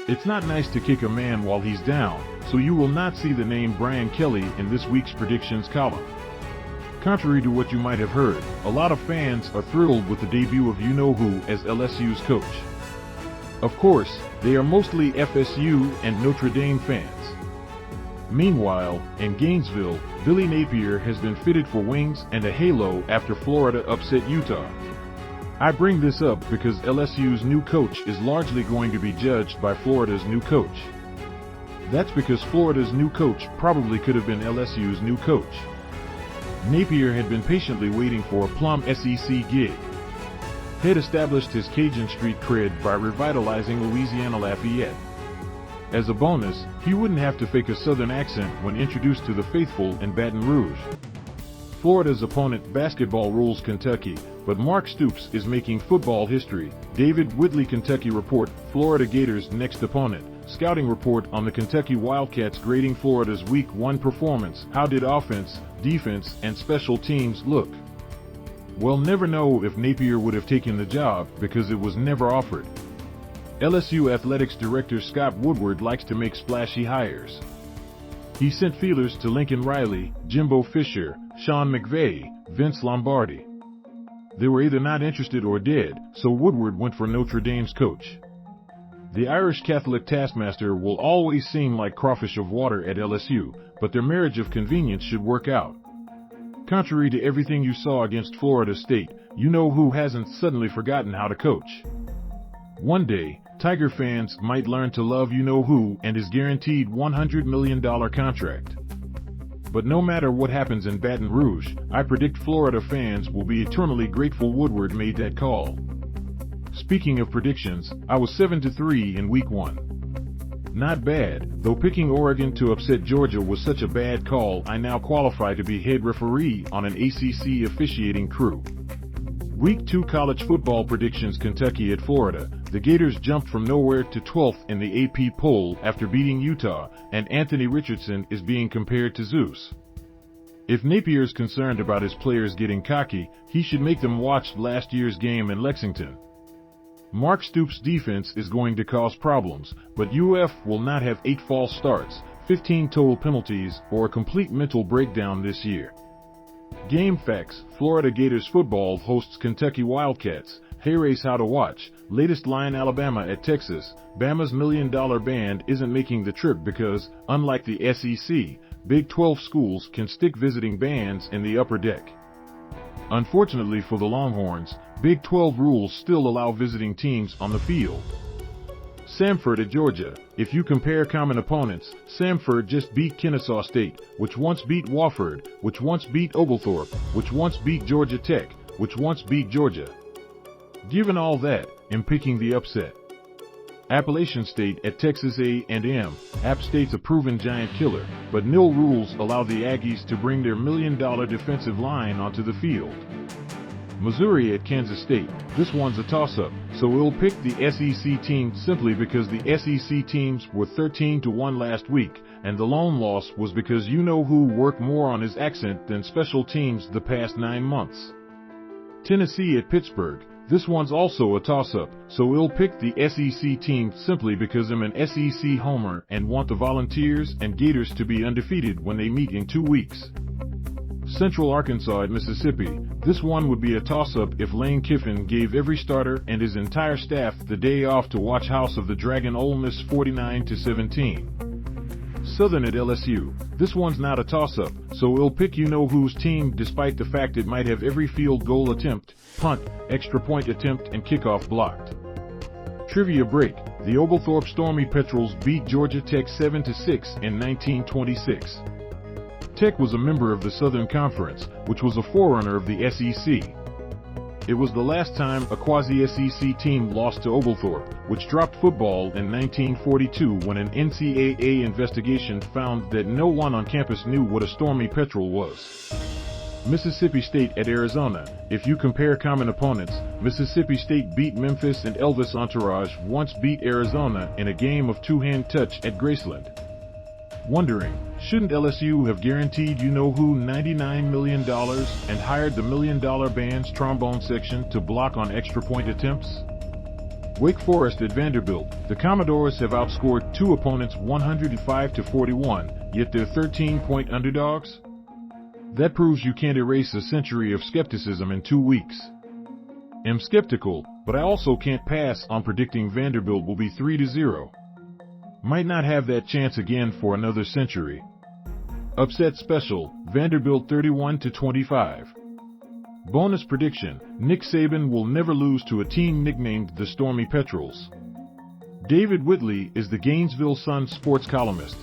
It's not nice to kick a man while he's down, so you will not see the name Brian Kelly in this week's predictions column. Contrary to what you might have heard, a lot of fans are thrilled with the debut of you-know-who as LSU's coach. Of course, they are mostly FSU and Notre Dame fans. Meanwhile, in Gainesville, Billy Napier has been fitted for wings and a halo after Florida upset Utah. I bring this up because LSU's new coach is largely going to be judged by Florida's new coach. That's because Florida's new coach probably could have been LSU's new coach. Napier had been patiently waiting for a plum SEC gig. Had established his Cajun street cred by revitalizing Louisiana-Lafayette. As a bonus, he wouldn't have to fake a southern accent when introduced to the faithful in Baton Rouge. Florida's opponent basketball rules Kentucky, but Mark Stoops is making football history. David Whitley Kentucky report, Florida Gators next opponent. Scouting report on the Kentucky Wildcats grading Florida's Week 1 performance. How did offense, defense, and special teams look? We'll never know if Napier would have taken the job because it was never offered. LSU Athletics Director Scott Woodward likes to make splashy hires. He sent feelers to Lincoln Riley, Jimbo Fisher, Sean McVay, Vince Lombardi. They were either not interested or dead, so Woodward went for Notre Dame's coach. The Irish Catholic taskmaster will always seem like crawfish of water at LSU, but their marriage of convenience should work out. Contrary to everything you saw against Florida State, you-know-who hasn't suddenly forgotten how to coach. One day, Tiger fans might learn to love you-know-who and his guaranteed $100 million contract. But no matter what happens in Baton Rouge, I predict Florida fans will be eternally grateful Woodward made that call. Speaking of predictions, I was 7-3 in Week 1. Not bad, though picking Oregon to upset Georgia was such a bad call. I now qualify to be head referee on an ACC officiating crew. Week 2 college football predictions. Kentucky at Florida. The Gators jumped from nowhere to 12th in the AP poll after beating Utah, and Anthony Richardson is being compared to Zeus. If Napier's concerned about his players getting cocky, he should make them watch last year's game in Lexington. Mark Stoops' defense is going to cause problems, but UF will not have 8 false starts, 15 total penalties, or a complete mental breakdown this year. Game facts: Florida Gators football hosts Kentucky Wildcats. Hey race how to watch. Latest line: Alabama at Texas. Bama's $1 million band isn't making the trip because, unlike the SEC, Big 12 schools can stick visiting bands in the upper deck. Unfortunately for the Longhorns, Big 12 rules still allow visiting teams on the field. Samford at Georgia. If you compare common opponents, Samford just beat Kennesaw State, which once beat Wofford, which once beat Oglethorpe, which once beat Georgia Tech, which once beat Georgia. Given all that, I'm picking the upset. Appalachian State at Texas A&M. App State's a proven giant killer, but nil rules allow the Aggies to bring their $1 million defensive line onto the field. Missouri at Kansas State. This one's a toss-up, so we'll pick the SEC team simply because the SEC teams were 13-1 last week, and the lone loss was because you-know-who worked more on his accent than special teams the past 9 months. Tennessee at Pittsburgh. This one's also a toss-up, so we'll pick the SEC team simply because I'm an SEC homer and want the Volunteers and Gators to be undefeated when they meet in 2 weeks. Central Arkansas at Mississippi. This one would be a toss-up if Lane Kiffin gave every starter and his entire staff the day off to watch House of the Dragon Ole Miss 49-17. Southern at LSU. This one's not a toss-up, so we'll pick you-know-who's team despite the fact it might have every field goal attempt, punt, extra point attempt, and kickoff blocked. Trivia break. The Oglethorpe Stormy Petrels beat Georgia Tech 7-6 in 1926. Tech was a member of the Southern Conference, which was a forerunner of the SEC. It was the last time a quasi-SEC team lost to Oglethorpe, which dropped football in 1942 when an NCAA investigation found that no one on campus knew what a Stormy Petrel was. Mississippi State at Arizona. If you compare common opponents, Mississippi State beat Memphis and Elvis Entourage once beat Arizona in a game of two-hand touch at Graceland. Wondering, shouldn't LSU have guaranteed you-know-who $99 million and hired the $1 million band's trombone section to block on extra point attempts? Wake Forest at Vanderbilt. The Commodores have outscored two opponents 105-41, yet they're 13-point underdogs? That proves you can't erase a century of skepticism in 2 weeks. I'm skeptical, but I also can't pass on predicting Vanderbilt will be 3-0. Might not have that chance again for another century. Upset special, Vanderbilt 31-25. Bonus prediction, Nick Saban will never lose to a team nicknamed the Stormy Petrels. David Whitley is the Gainesville Sun sports columnist.